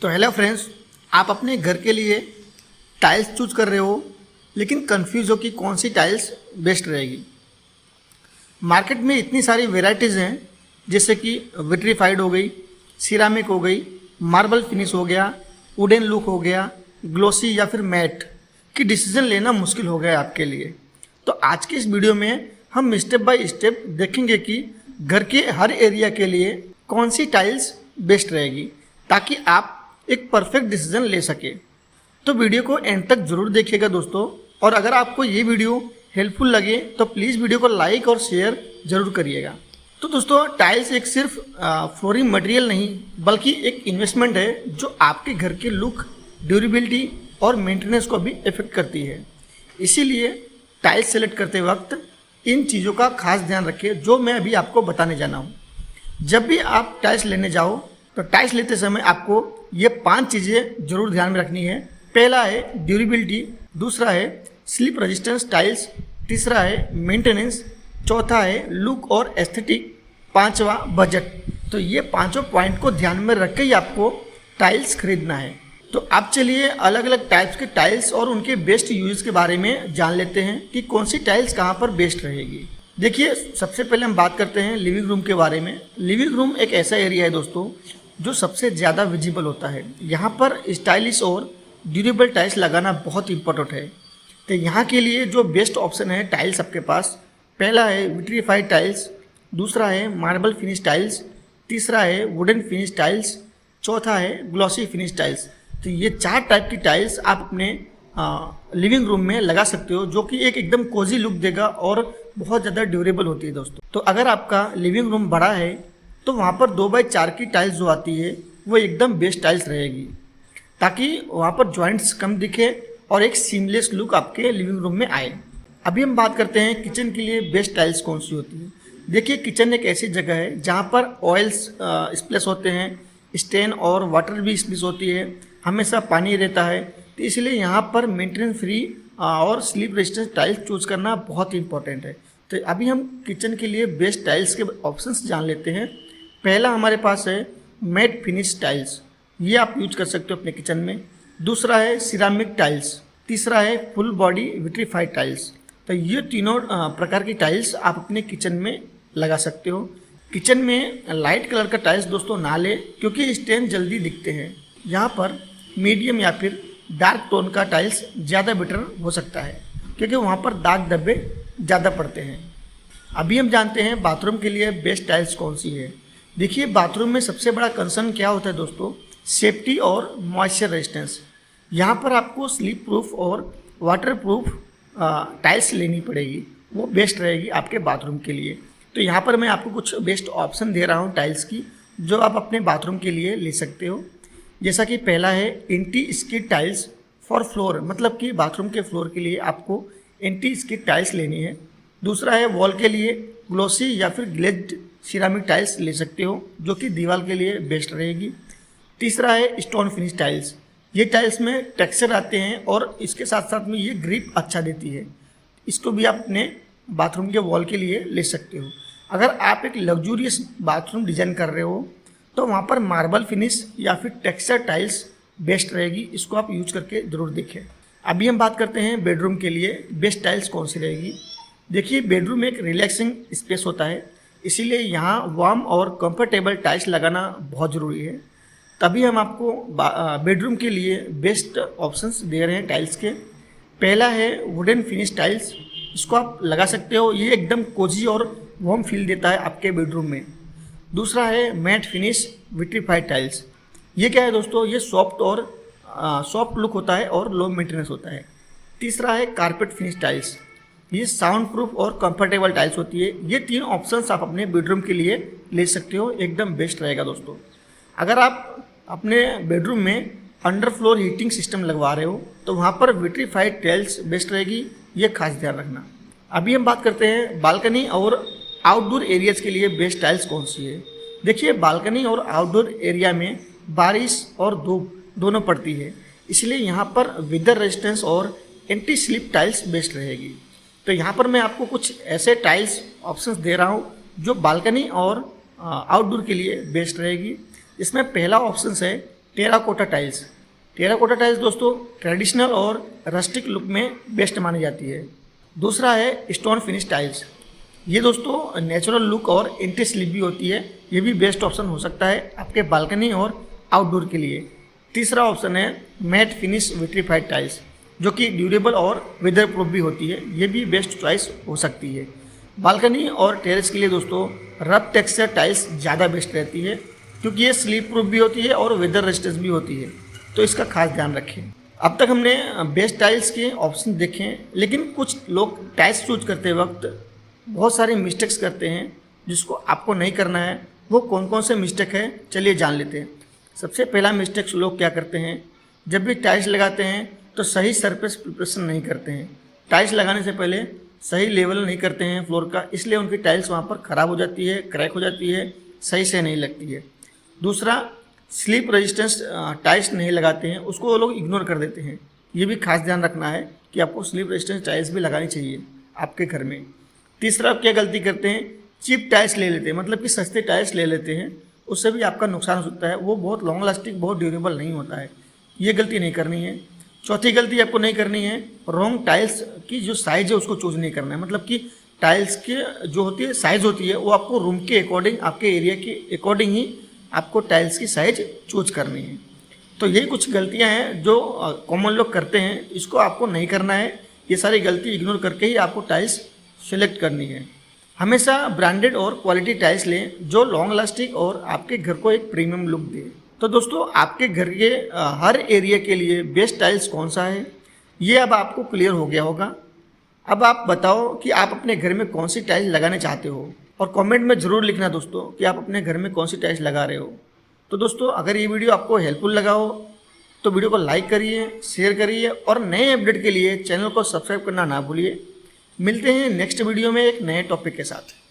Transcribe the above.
तो hello friends, आप अपने घर के लिए टाइल्स चूज कर रहे हो लेकिन कंफ्यूज हो कि कौन सी टाइल्स बेस्ट रहेगी। मार्केट में इतनी सारी वेराइटीज़ हैं, जैसे कि विट्रीफाइड हो गई, सिरामिक हो गई, मार्बल फिनिश हो गया, वुडन लुक हो गया, ग्लोसी या फिर मैट, कि डिसीजन लेना मुश्किल हो गया है आपके लिए। तो आज की इस वीडियो में हम स्टेप बाय स्टेप देखेंगे कि घर के हर एरिया के लिए कौन सी टाइल्स बेस्ट रहेगी, ताकि आप एक परफेक्ट डिसीजन ले सके। तो वीडियो को एंड तक जरूर देखिएगा दोस्तों, और अगर आपको ये वीडियो हेल्पफुल लगे तो प्लीज़ वीडियो को लाइक और शेयर जरूर करिएगा। तो दोस्तों, टाइल्स एक सिर्फ फ्लोरिंग मटेरियल नहीं बल्कि एक इन्वेस्टमेंट है जो आपके घर के लुक, ड्यूरेबिलिटी और मेंटेनेंस को भी इफेक्ट करती है। इसीलिए टाइल्स सेलेक्ट करते वक्त इन चीज़ों का खास ध्यान रखिए जो मैं अभी आपको बताने जाना हूँ। जब भी आप टाइल्स लेने जाओ तो टाइल्स लेते समय आपको ये 5 चीज़ें जरूर ध्यान में रखनी है। पहला है ड्यूरेबिलिटी, दूसरा है स्लिप रेजिस्टेंस टाइल्स, तीसरा है मेंटेनेंस, चौथा है लुक और एस्थेटिक, पांचवा बजट। तो ये पांचों पॉइंट को ध्यान में रख के ही आपको टाइल्स खरीदना है। तो आप चलिए अलग अलग टाइप्स के टाइल्स और उनके बेस्ट यूज के बारे में जान लेते हैं कि कौन सी टाइल्स कहाँ पर बेस्ट रहेगी। देखिए, सबसे पहले हम बात करते हैं लिविंग रूम के बारे में। लिविंग रूम एक ऐसा एरिया है दोस्तों जो सबसे ज़्यादा विजिबल होता है। यहाँ पर स्टाइलिश और ड्यूरेबल टाइल्स लगाना बहुत इंपॉर्टेंट है। तो यहाँ के लिए जो बेस्ट ऑप्शन है टाइल्स आपके पास, पहला है विट्रीफाइड टाइल्स, दूसरा है मार्बल फिनिश टाइल्स, तीसरा है वुडन फिनिश टाइल्स, चौथा है ग्लॉसी फिनिश टाइल्स। तो ये 4 टाइप की टाइल्स आप अपने लिविंग रूम में लगा सकते हो, जो कि एक एकदम कोजी लुक देगा और बहुत ज़्यादा ड्यूरेबल होती है दोस्तों। तो अगर आपका लिविंग रूम बड़ा है तो वहाँ पर 2x4 की टाइल्स जो आती है वो एकदम बेस्ट टाइल्स रहेगी, ताकि वहाँ पर जॉइंट्स कम दिखे और एक सीमलेस लुक आपके लिविंग रूम में आए। अभी हम बात करते हैं किचन के लिए बेस्ट टाइल्स कौन सी होती है। देखिए, किचन एक ऐसी जगह है जहाँ पर ऑयल्स स्प्लेश होते हैं, स्टेन और वाटर भी स्प्लेश होती है, हमेशा पानी रहता है। तो इसलिए यहाँ पर मेंटेनेंस फ्री और स्लिप रेजिस्टेंस टाइल्स चूज करना बहुत इंपॉर्टेंट है। तो अभी हम किचन के लिए बेस्ट टाइल्स के ऑप्शंस जान लेते हैं। पहला हमारे पास है मैट फिनिश टाइल्स, ये आप यूज कर सकते हो अपने किचन में। दूसरा है सिरामिक टाइल्स, तीसरा है फुल बॉडी विट्रीफाइड टाइल्स। तो ये तीनों प्रकार की टाइल्स आप अपने किचन में लगा सकते हो। किचन में लाइट कलर का टाइल्स दोस्तों ना ले, क्योंकि स्टेन जल्दी दिखते हैं। यहाँ पर मीडियम या फिर डार्क टोन का टाइल्स ज़्यादा बेटर हो सकता है, क्योंकि वहाँ पर दाग धब्बे ज़्यादा पड़ते हैं। अभी हम जानते हैं बाथरूम के लिए बेस्ट टाइल्स कौन सी है। देखिए, बाथरूम में सबसे बड़ा कंसर्न क्या होता है दोस्तों, सेफ्टी और मॉइस्चर रेजिस्टेंस। यहाँ पर आपको स्लीप प्रूफ और वाटर प्रूफ टाइल्स लेनी पड़ेगी, वो बेस्ट रहेगी आपके बाथरूम के लिए। तो यहाँ पर मैं आपको कुछ बेस्ट ऑप्शन दे रहा हूँ टाइल्स की, जो आप अपने बाथरूम के लिए ले सकते हो। जैसा कि पहला है anti skid tiles for floor, मतलब कि बाथरूम के फ्लोर के लिए आपको एंटी स्किड टाइल्स लेनी है। दूसरा है वॉल के लिए ग्लोसी या फिर ग्लेज्ड सिरामिक टाइल्स ले सकते हो, जो कि दीवार के लिए बेस्ट रहेगी। तीसरा है स्टोन फिनिश टाइल्स। ये टाइल्स में टेक्सचर आते हैं और इसके साथ साथ में ये ग्रिप अच्छा देती है। इसको भी आप अपने बाथरूम के वॉल के लिए ले सकते हो। अगर आप एक लग्जूरियस बाथरूम डिजाइन कर रहे हो तो वहाँ पर मार्बल फिनिश या फिर टेक्सचर टाइल्स बेस्ट रहेगी, इसको आप यूज करके ज़रूर देखें। अभी हम बात करते हैं बेडरूम के लिए बेस्ट टाइल्स कौन सी रहेगी। देखिए, बेडरूम में एक रिलैक्सिंग स्पेस होता है, इसीलिए यहाँ वार्म और कंफर्टेबल टाइल्स लगाना बहुत ज़रूरी है। तभी हम आपको बेडरूम के लिए बेस्ट ऑप्शंस दे रहे हैं टाइल्स के। पहला है वुडन फिनिश टाइल्स, इसको आप लगा सकते हो, ये एकदम कोजी और वार्म फील देता है आपके बेडरूम में। दूसरा है मैट फिनिश विट्रीफाइड टाइल्स। ये क्या है दोस्तों, ये सॉफ्ट लुक होता है और लो मेंटेनेंस होता है। तीसरा है कारपेट फिनिश टाइल्स, ये साउंड प्रूफ और कंफर्टेबल टाइल्स होती है। ये 3 ऑप्शंस आप अपने बेडरूम के लिए ले सकते हो, एकदम बेस्ट रहेगा दोस्तों। अगर आप अपने बेडरूम में अंडर फ्लोर हीटिंग सिस्टम लगवा रहे हो तो वहाँ पर विट्रीफाइड टाइल्स बेस्ट रहेगी, ये खास ध्यान रखना। अभी हम बात करते हैं बालकनी और आउटडोर एरियाज़ के लिए बेस्ट टाइल्स कौन सी है। देखिए, बालकनी और आउटडोर एरिया में बारिश और धूप दोनों पड़ती है, इसलिए यहाँ पर वेदर रेजिस्टेंस और एंटी स्लिप टाइल्स बेस्ट रहेगी। तो यहाँ पर मैं आपको कुछ ऐसे टाइल्स ऑप्शंस दे रहा हूँ जो बालकनी और आउटडोर के लिए बेस्ट रहेगी। इसमें पहला ऑप्शन है टेराकोटा टाइल्स। टेराकोटा टाइल्स दोस्तों ट्रेडिशनल और रस्टिक लुक में बेस्ट मानी जाती है। दूसरा है स्टोन फिनिश टाइल्स। ये दोस्तों नेचुरल लुक और एंटी स्लिप भी होती है, ये भी बेस्ट ऑप्शन हो सकता है आपके बालकनी और आउटडोर के लिए। तीसरा ऑप्शन है मैट फिनिश विट्रीफाइड टाइल्स, जो कि ड्यूरेबल और वेदर प्रूफ भी होती है, ये भी बेस्ट चॉइस हो सकती है। बालकनी और टेरेस के लिए दोस्तों रफ टेक्सचर टाइल्स ज़्यादा बेस्ट रहती है, क्योंकि ये स्लीप प्रूफ भी होती है और वेदर रेजिस्टेंस भी होती है, तो इसका खास ध्यान रखें। अब तक हमने बेस्ट टाइल्स के ऑप्शन देखे हैं, लेकिन कुछ लोग टाइल्स चूज करते वक्त बहुत सारे मिस्टेक्स करते हैं, जिसको आपको नहीं करना है। वो कौन कौन से मिस्टेक है चलिए जान लेते हैं। सबसे पहला मिस्टेक लोग क्या करते हैं, जब भी टाइल्स लगाते हैं तो सही सरफेस प्रिपरेशन नहीं करते हैं। टाइल्स लगाने से पहले सही लेवल नहीं करते हैं फ्लोर का, इसलिए उनकी टाइल्स वहाँ पर ख़राब हो जाती है, क्रैक हो जाती है, सही से नहीं लगती है। दूसरा, स्लिप रेजिस्टेंस टाइल्स नहीं लगाते हैं, उसको वो लोग इग्नोर कर देते हैं। ये भी खास ध्यान रखना है कि आपको स्लिप रेजिस्टेंस टाइल्स भी लगानी चाहिए आपके घर में। तीसरा, आप क्या गलती करते हैं, चीप टाइल्स ले लेते हैं, मतलब कि सस्ते टाइल्स ले लेते हैं, उससे भी आपका नुकसान हो सकता है। वो बहुत लॉन्ग लास्टिंग, बहुत ड्यूरेबल नहीं होता है, ये गलती नहीं करनी है। चौथी गलती आपको नहीं करनी है, रॉन्ग टाइल्स की जो साइज़ है उसको चूज नहीं करना है, मतलब कि टाइल्स के जो होती है साइज़ होती है वो आपको रूम के अकॉर्डिंग, आपके एरिया के अकॉर्डिंग ही आपको टाइल्स की साइज़ चूज करनी है। तो यही कुछ गलतियां हैं जो कॉमन लोग करते हैं, इसको आपको नहीं करना है। ये सारी गलती इग्नोर करके ही आपको टाइल्स सेलेक्ट करनी है। हमेशा ब्रांडेड और क्वालिटी टाइल्स लें जो लॉन्ग लास्टिंग और आपके घर को एक प्रीमियम लुक दे। तो दोस्तों आपके घर के हर एरिया के लिए बेस्ट टाइल्स कौन सा है, ये अब आपको क्लियर हो गया होगा। अब आप बताओ कि आप अपने घर में कौन सी टाइल्स लगाने चाहते हो, और कमेंट में ज़रूर लिखना दोस्तों कि आप अपने घर में कौन सी टाइल्स लगा रहे हो। तो दोस्तों अगर ये वीडियो आपको हेल्पफुल लगा हो तो वीडियो को लाइक करिए, शेयर करिए, और नए अपडेट के लिए चैनल को सब्सक्राइब करना ना भूलिए। मिलते हैं नेक्स्ट वीडियो में एक नए टॉपिक के साथ।